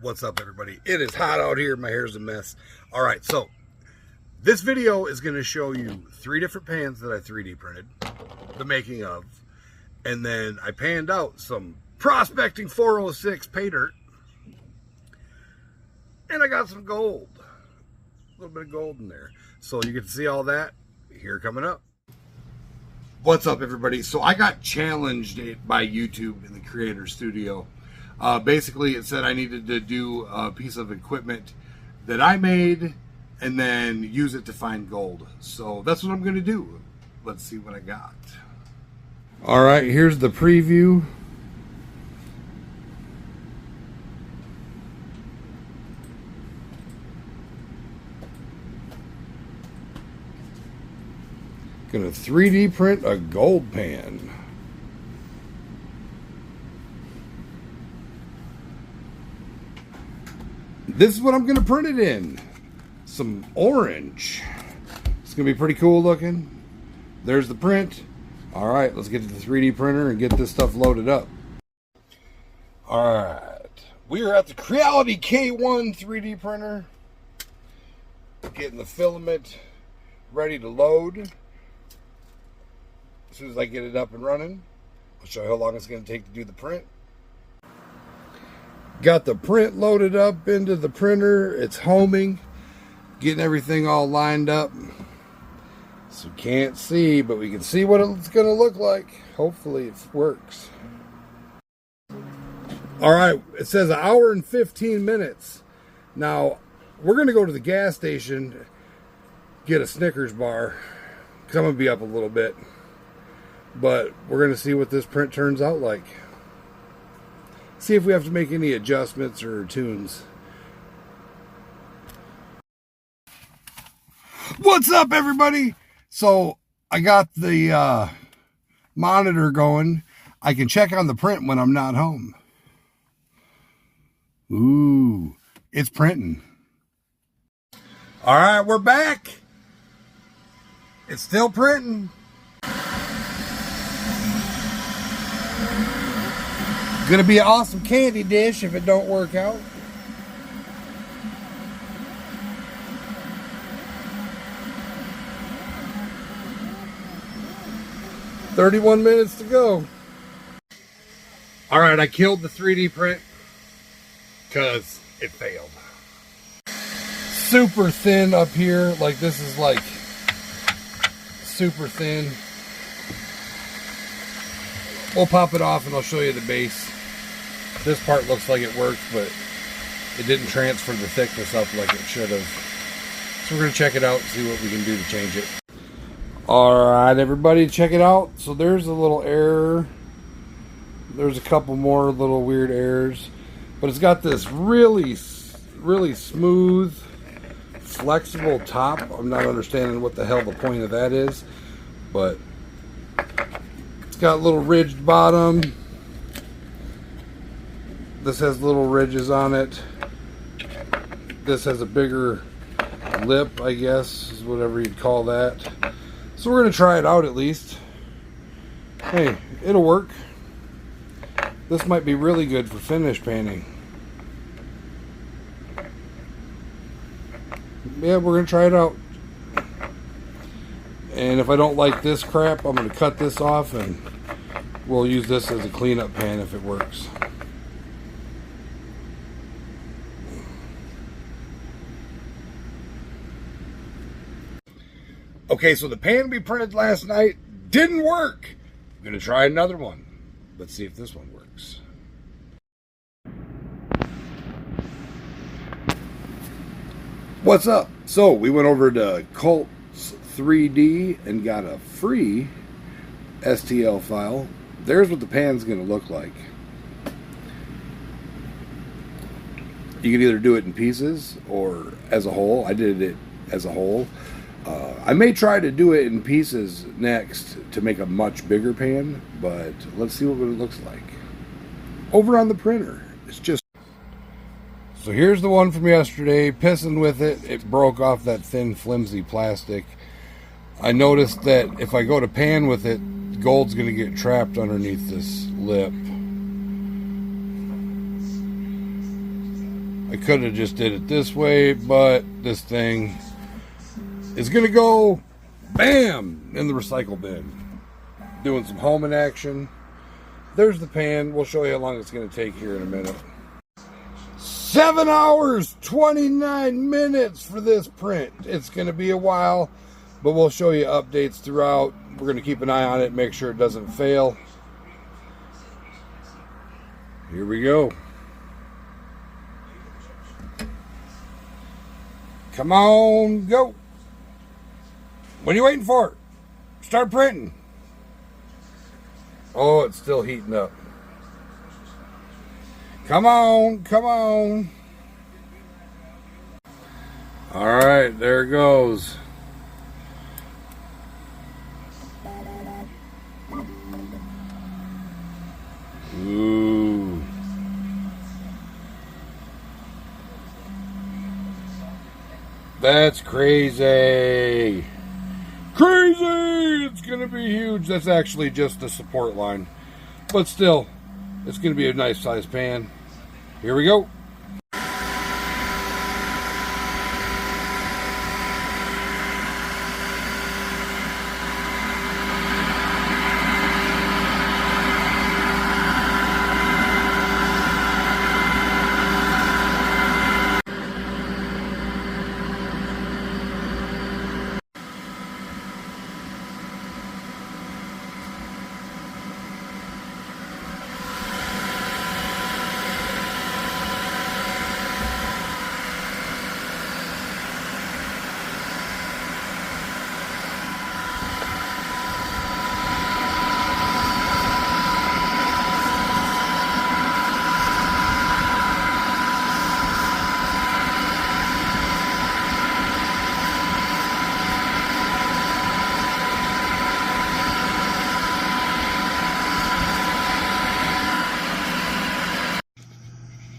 What's up, everybody? It is hot out here. My hair's a mess. All right, so this video is going to show you 3 different pans that I 3D printed, the making of, and then I panned out some prospecting 406 pay dirt, and I got some gold, a little bit of gold in there. So you get to see all that here coming up. What's up, everybody? So I got challenged by YouTube in the Creator Studio. Basically, it said I needed to do a piece of equipment that I made and then use it to find gold. So that's what I'm going to do. Let's see what I got. All right, here's the preview. Gonna 3D print a gold pan. This is what I'm gonna print it in. Some orange. It's gonna be pretty cool looking. There's the print. All right, let's get to the 3D printer and get this stuff loaded up. All right, we are at the Creality K1 3D printer. Getting the filament ready to load. As soon as I get it up and running, I'll show you how long it's going to take to do the print. Got the print loaded up into the printer. It's homing, getting everything all lined up. So can't see, but we can see what it's going to look like. Hopefully it works. All right, it says 1 hour and 15 minutes. Now, we're going to go to the gas station, get a Snickers bar, because I'm going to be up a little bit. But we're going to see what this print turns out like. See if we have to make any adjustments or tunes. What's up, everybody? So I got the monitor going. I can check on the print when I'm not home. Ooh, it's printing. All right, we're back. It's still printing. Gonna be an awesome candy dish if it don't work out. "31 minutes to go." All right, I killed the 3D print because it failed. Super thin up here, like this is like super thin. We'll pop it off and I'll show you the base. This part looks like it worked, but it didn't transfer the thickness up like it should have. So we're going to check it out and see what we can do to change it. Alright, everybody, check it out. So there's a little error. There's a couple more little weird errors. But it's got this really smooth, flexible top. I'm not understanding what the hell the point of that is. But it's got a little ridged bottom. This has little ridges on it. This has a bigger lip, I guess, is whatever you'd call that. So we're going to try it out at least. Hey, it'll work. This might be really good for finish panning. Yeah, we're going to try it out. And if I don't like this crap, I'm going to cut this off and we'll use this as a cleanup pan if it works. Okay, so the pan we printed last night didn't work. I'm going to try another one. Let's see if this one works. What's up? So we went over to Cults 3D and got a free STL file. There's what the pan's going to look like. You can either do it in pieces or as a whole. I did it as a whole. I may try to do it in pieces next to make a much bigger pan, but let's see what it looks like. Over on the printer, it's just... So here's the one from yesterday, pissing with it. It broke off that thin, flimsy plastic. I noticed that if I go to pan with it, gold's going to get trapped underneath this lip. I could have just did it this way, but this thing is going to go bam in the recycle bin. Doing some homing action. There's the pan. We'll show you how long it's going to take here in a minute. 7 hours, 29 minutes for this print. It's going to be a while, but we'll show you updates throughout. We're going to keep an eye on it, make sure it doesn't fail. Here we go. Come on, go. What are you waiting for? Start printing. Oh, it's still heating up. Come on, come on. All right, there it goes. Ooh. That's crazy. Crazy! It's going to be huge. That's actually just the support line. But still, it's going to be a nice size pan. Here we go.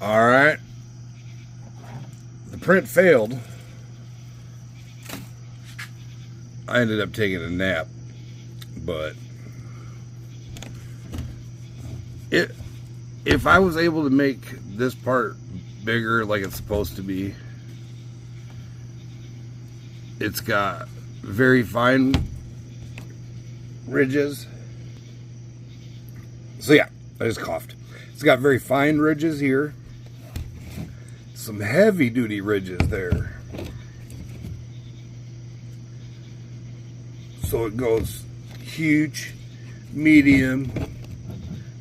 All right, the print failed. I ended up taking a nap, but if I was able to make this part bigger like it's supposed to be, it's got very fine ridges. So yeah, I just coughed. It's got very fine ridges here. Some heavy duty ridges there. So it goes huge, medium,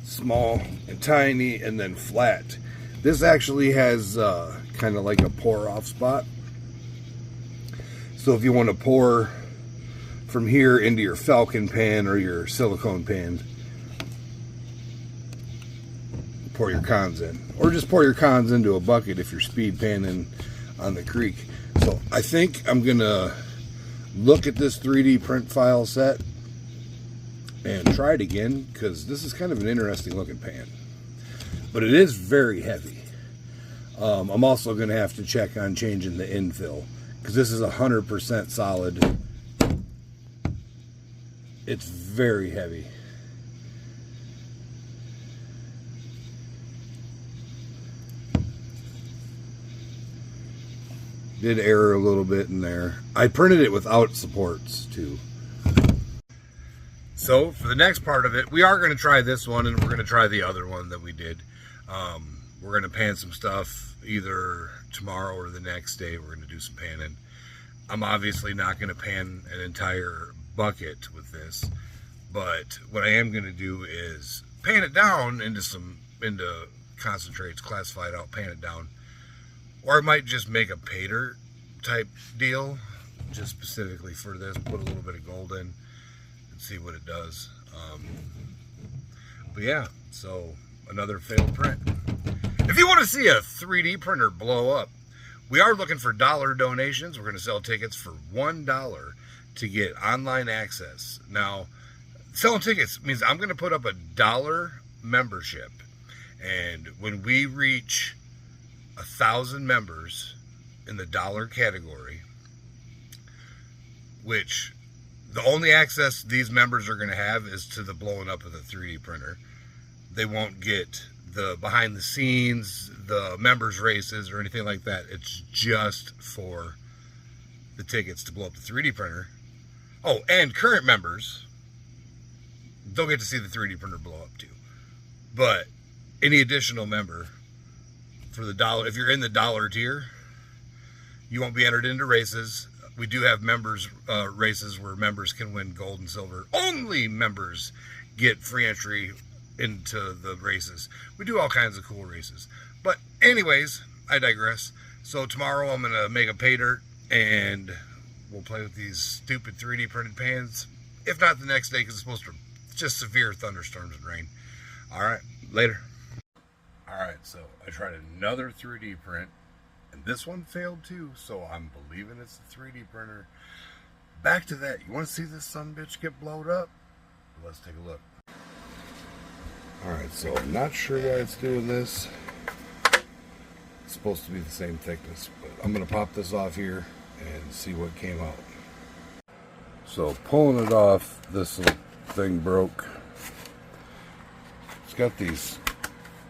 small, and tiny, and then flat. This actually has kind of like a pour off spot. So if you want to pour from here into your Falcon pan or your silicone pan, pour your cons in, or just pour your cons into a bucket if you're speed panning on the creek. So I think I'm gonna look at this 3D print file set and try it again, because this is kind of an interesting looking pan, but it is very heavy. I'm also gonna have to check on changing the infill, because this is 100% solid. It's very heavy. Did error a little bit in there. I printed it without supports too. So for the next part of it, we are going to try this one, and we're going to try the other one that we did. We're going to pan some stuff either tomorrow or the next day. We're going to do some panning. I'm obviously not going to pan an entire bucket with this, but what I am going to do is pan it down into concentrates, classify it out, pan it down. Or I might just make a painter type deal, just specifically for this, put a little bit of gold in and see what it does. But yeah, so another failed print. If you want to see a 3D printer blow up, we are looking for dollar donations. We're going to sell tickets for $1 to get online access. Now, selling tickets means I'm going to put up $1 membership, and when we reach 1,000 members in the dollar category, which the only access these members are going to have is to the blowing up of the 3D printer. They won't get the behind the scenes, the members races, or anything like that. It's just for the tickets to blow up the 3D printer. Oh, and current members don't get to see the 3D printer blow up too. But any additional member for the dollar, if you're in the dollar tier, you won't be entered into races. We do have members races where members can win gold and silver. Only members get free entry into the races. We do all kinds of cool races. But anyways, I digress. So tomorrow I'm gonna make a pay dirt and we'll play with these stupid 3D printed pans. If not the next day, because it's supposed to just severe thunderstorms and rain. All right, later. All right, so I tried another 3D print, and this one failed too, so I'm believing it's the 3D printer. Back to that. You want to see this sumbitch get blowed up? Let's take a look. All right, so I'm not sure why it's doing this. It's supposed to be the same thickness, but I'm going to pop this off here and see what came out. So pulling it off, this little thing broke. It's got these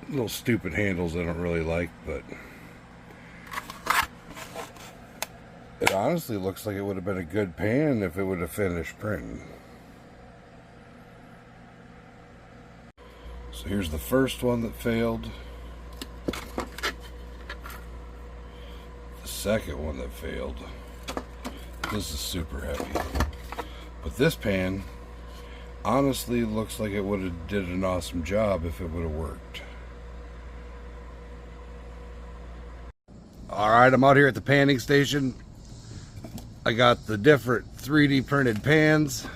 little stupid handles I don't really like, but it honestly looks like it would have been a good pan if it would have finished printing. So here's the first one that failed. The second one that failed. This is super heavy. But this pan honestly looks like it would have did an awesome job if it would have worked. Alright, I'm out here at the panning station. I got the different 3D printed pans.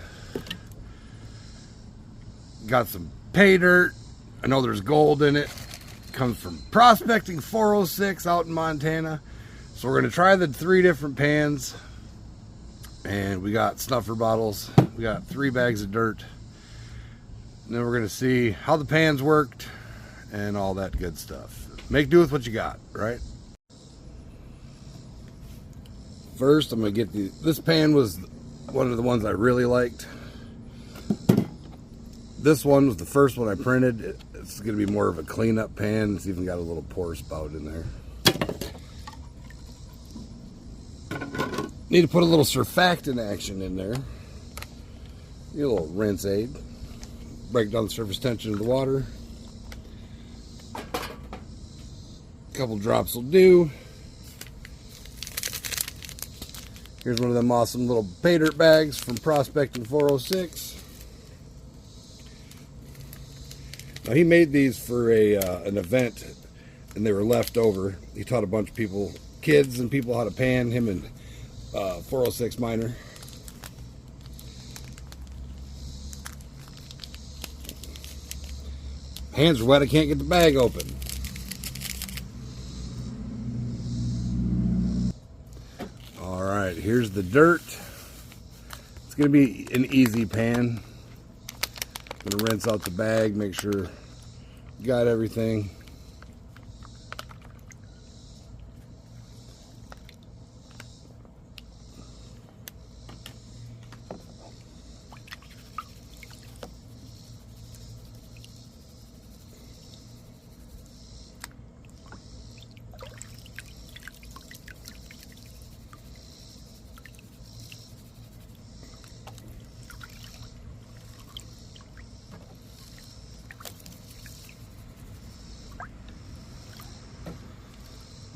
Got some pay dirt. I know there's gold in it. Comes from Prospecting 406 out in Montana. So we're going to try the 3 different pans. And we got snuffer bottles. We got 3 bags of dirt. And then we're going to see how the pans worked and all that good stuff. Make do with what you got, right? First, I'm going to get this pan was one of the ones I really liked. This one was the first one I printed. It's going to be more of a cleanup pan. It's even got a little pour spout in there. Need to put a little surfactant action in there. Get a little rinse aid. Break down the surface tension of the water. A couple drops will do. Here's one of them awesome little pay dirt bags from Prospecting 406. Now he made these for an event, and they were left over. He taught a bunch of people, kids and people, how to pan. Him and 406 miner. Hands are wet, I can't get the bag open. Alright, here's the dirt. It's going to be an easy pan. I'm going to rinse out the bag, make sure you got everything.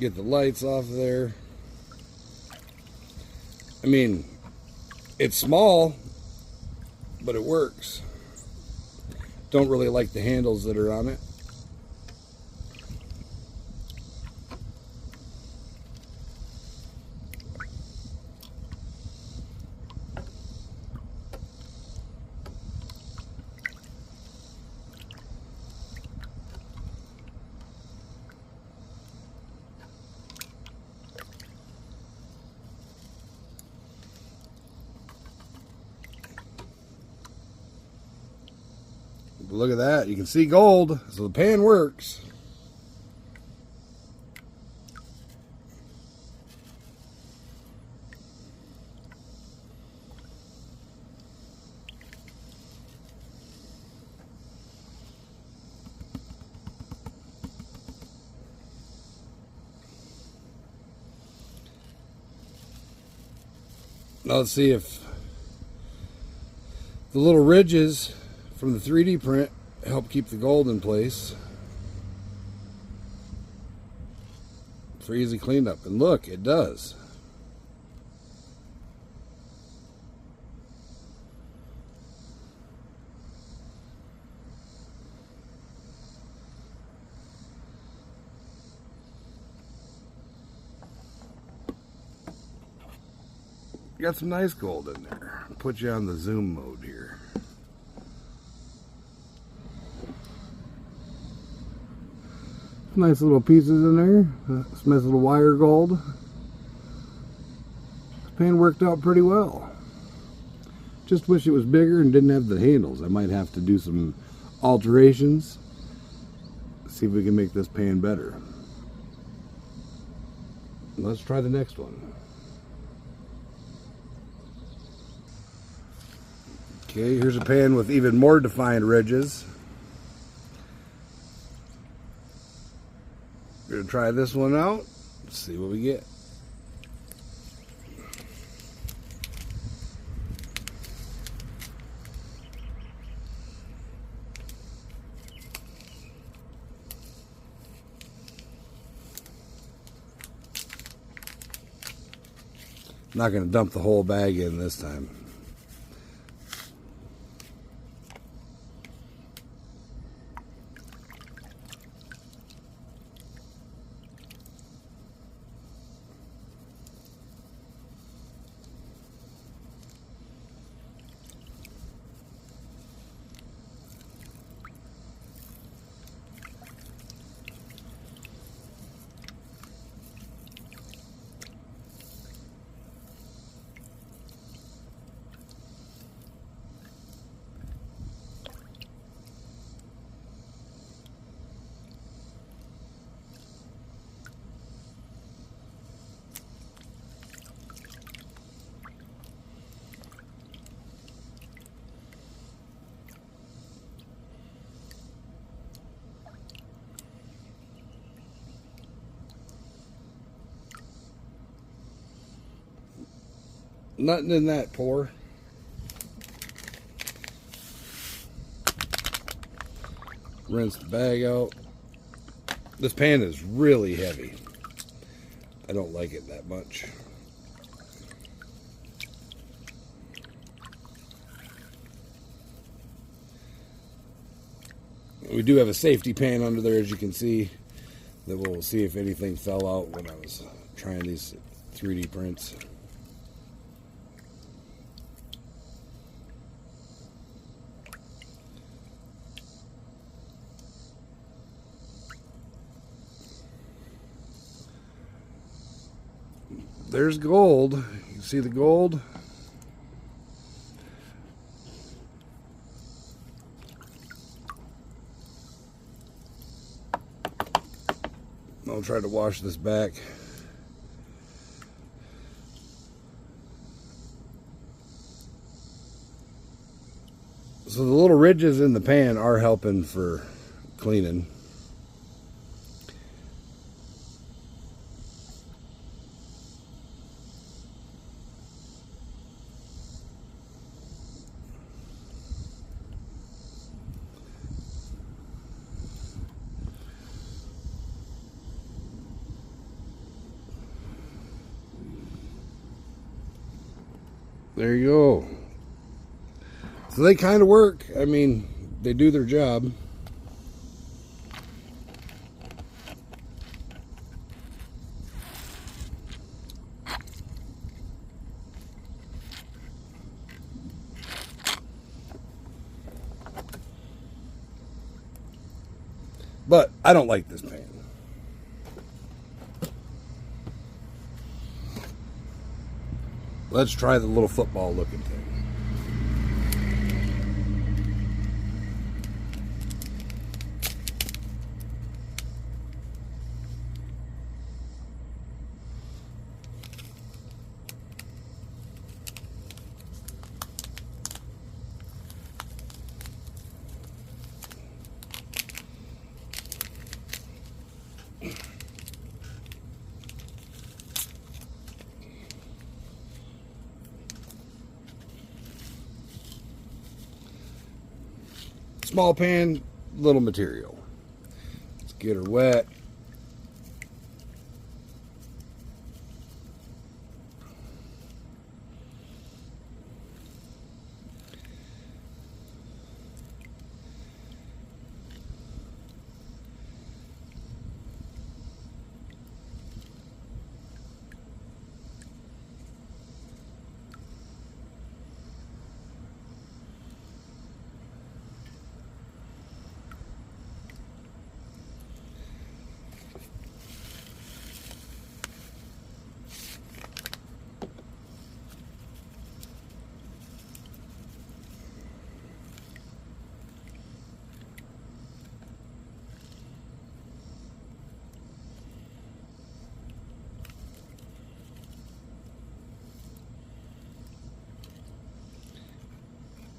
Get the lights off of there. I mean, it's small, but it works. Don't really like the handles that are on it. Look at that. You can see gold. So the pan works. Now let's see if the little ridges from the 3D print help keep the gold in place for easy cleanup. And look, it does. Got some nice gold in there. I'll put you on the zoom mode here. Nice little pieces in there. Some nice little wire gold. This pan worked out pretty well. Just wish it was bigger and didn't have the handles. I might have to do some alterations. See if we can make this pan better. Let's try the next one. Okay, here's a pan with even more defined ridges. We're going to try this one out. Let's see what we get. I'm not going to dump the whole bag in this time. Nothing in that pour. Rinse the bag out. This pan is really heavy. I don't like it that much. We do have a safety pan under there, as you can see, that we'll see if anything fell out when I was trying these 3D prints. There's gold. You can see the gold. I'll try to wash this back. So the little ridges in the pan are helping for cleaning. There you go. So they kind of work. I mean, they do their job. But I don't like this pan. Let's try the little football looking thing. Small pan, little material. Let's get her wet.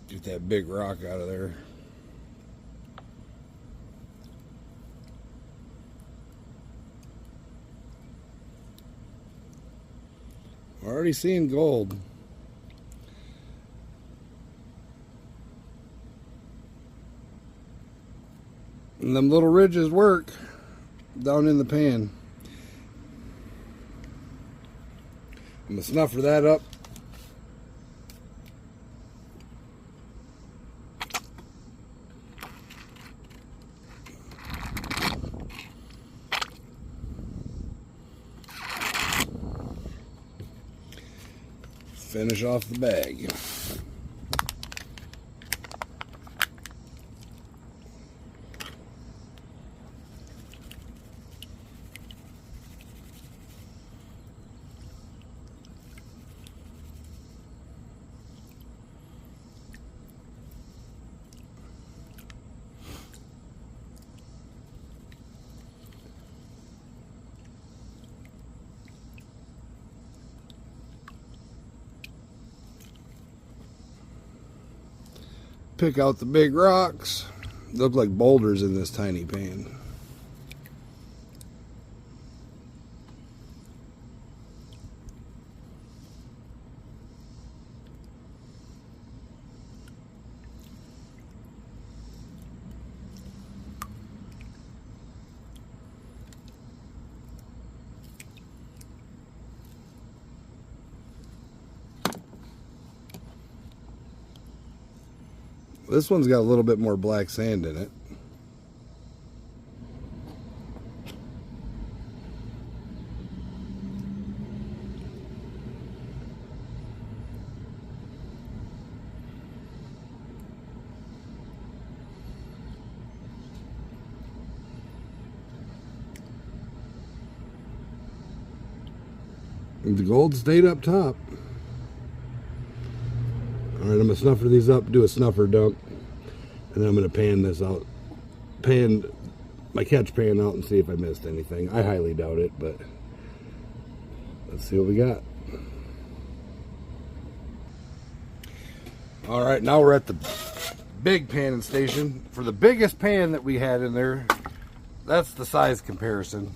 Get that big rock out of there. Already seeing gold. And them little ridges work down in the pan. I'm gonna snuffer that up. Finish off the bag. Pick out the big rocks. Look like boulders in this tiny pan. This one's got a little bit more black sand in it. The gold stayed up top. Alright, I'm going to snuffer these up, do a snuffer dump, and then I'm going to pan this out, pan my catch pan out and see if I missed anything. I highly doubt it, but let's see what we got. Alright, now we're at the big panning station. For the biggest pan that we had in there, that's the size comparison.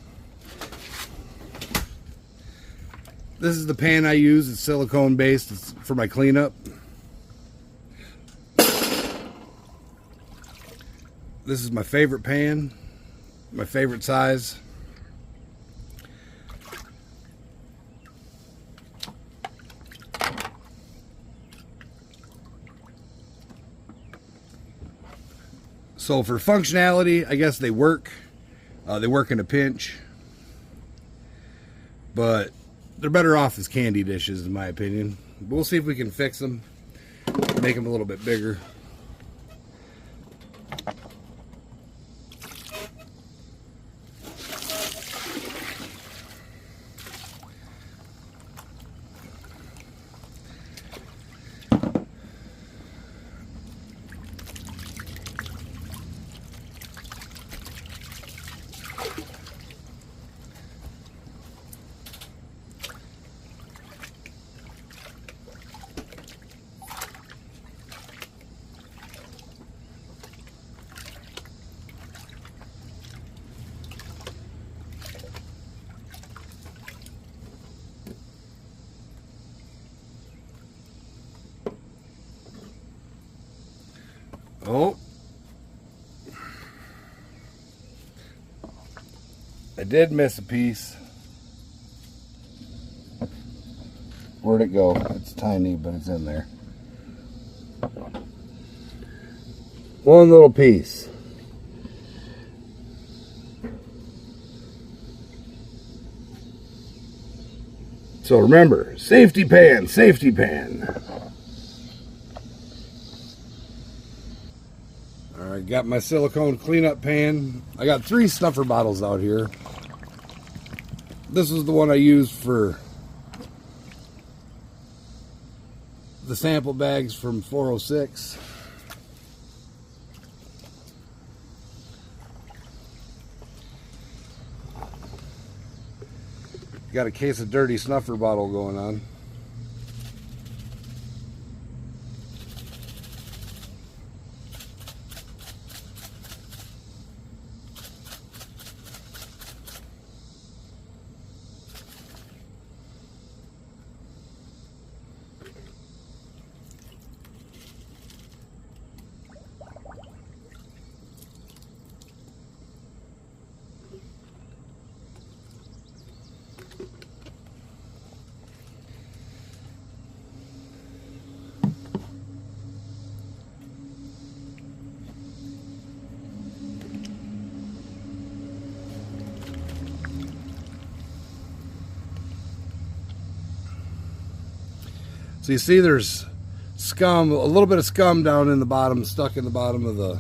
This is the pan I use. It's silicone based. It's for my cleanup. This is my favorite pan, my favorite size. So for functionality, I guess they work. They work in a pinch. But they're better off as candy dishes, in my opinion. We'll see if we can fix them, make them a little bit bigger. I did miss a piece. Where'd it go? It's tiny, but it's in there. One little piece. So remember, safety pan, safety pan. All right, got my silicone cleanup pan. I got 3 snuffer bottles out here. This is the one I used for the sample bags from 406. Got a case of dirty snuffer bottle going on. So you see there's scum, a little bit of scum down in the bottom, stuck in the bottom of the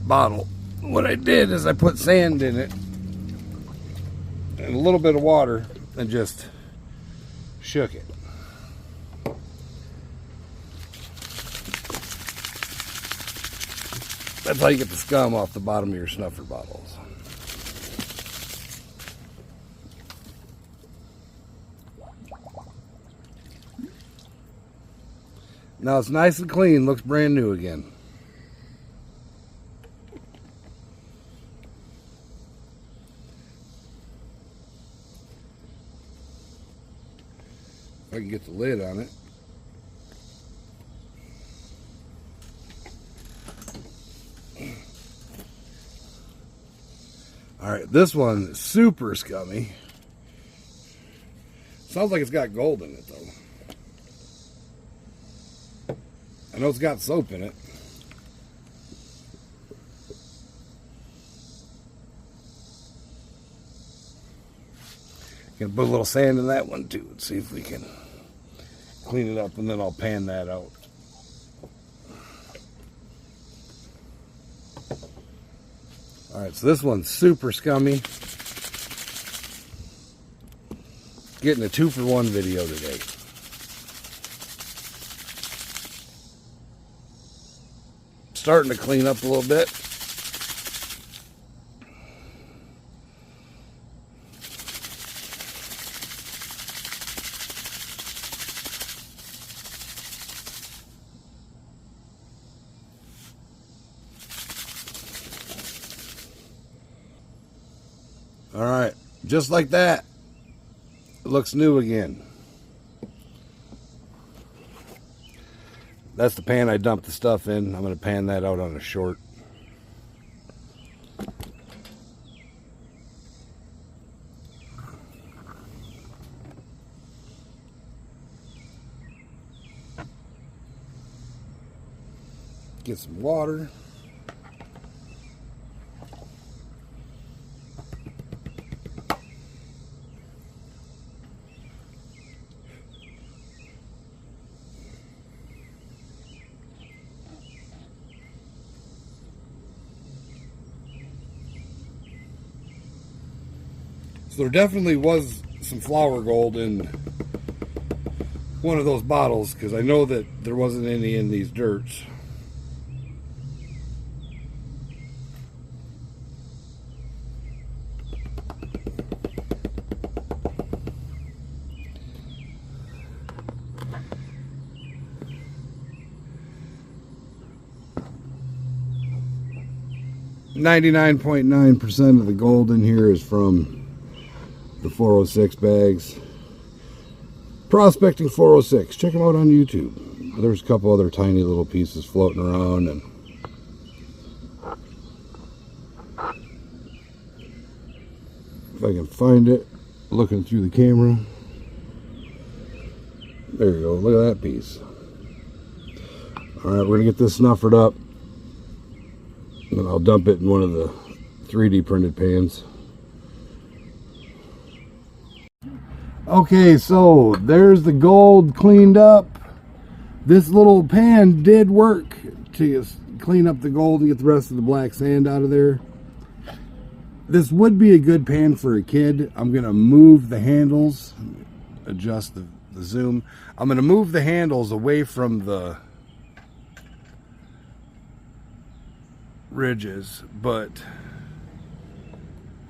bottle. What I did is I put sand in it and a little bit of water and just shook it. That's how you get the scum off the bottom of your snuffer bottles. Now it's nice and clean, looks brand new again. If I can get the lid on it. All right, this one is super scummy. Sounds like it's got gold in it though. I know it's got soap in it. Gonna put a little sand in that one too and see if we can clean it up, and then I'll pan that out. Alright, so this one's super scummy. Getting a 2-for-1 video today. Starting to clean up a little bit. All right, just like that, it looks new again. That's the pan I dumped the stuff in. I'm going to pan that out on a short. Get some water. So there definitely was some flour gold in one of those bottles, because I know that there wasn't any in these dirts. .9% of the gold in here is from the 406 bags. Prospecting 406. Check them out on YouTube. There's a couple other tiny little pieces floating around, and If I can find it, looking through the camera. There you go, look at that piece. Alright, we're going to get this snuffered up. And then I'll dump it in one of the 3D printed pans. Okay, so there's the gold cleaned up. This little pan did work to clean up the gold and get the rest of the black sand out of there. This would be a good pan for a kid. I'm going to move the handles, adjust the zoom. I'm going to move the handles away from the ridges, but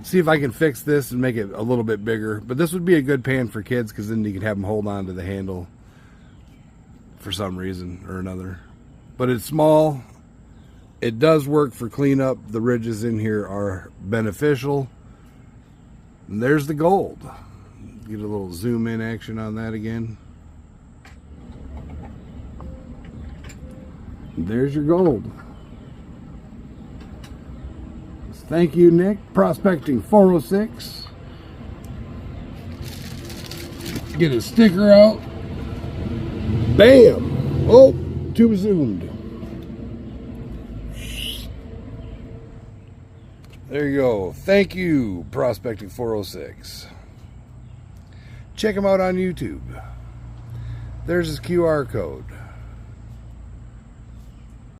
see if I can fix this and make it a little bit bigger. But this would be a good pan for kids because then you can have them hold on to the handle for some reason or another. But it's small. It does work for cleanup. The ridges in here are beneficial. And there's the gold. Get a little zoom in action on that again. There's your gold. Thank you, Nick. Prospecting 406. Get a sticker out. Bam! Oh, too zoomed. There you go. Thank you, Prospecting 406. Check him out on YouTube. There's his QR code.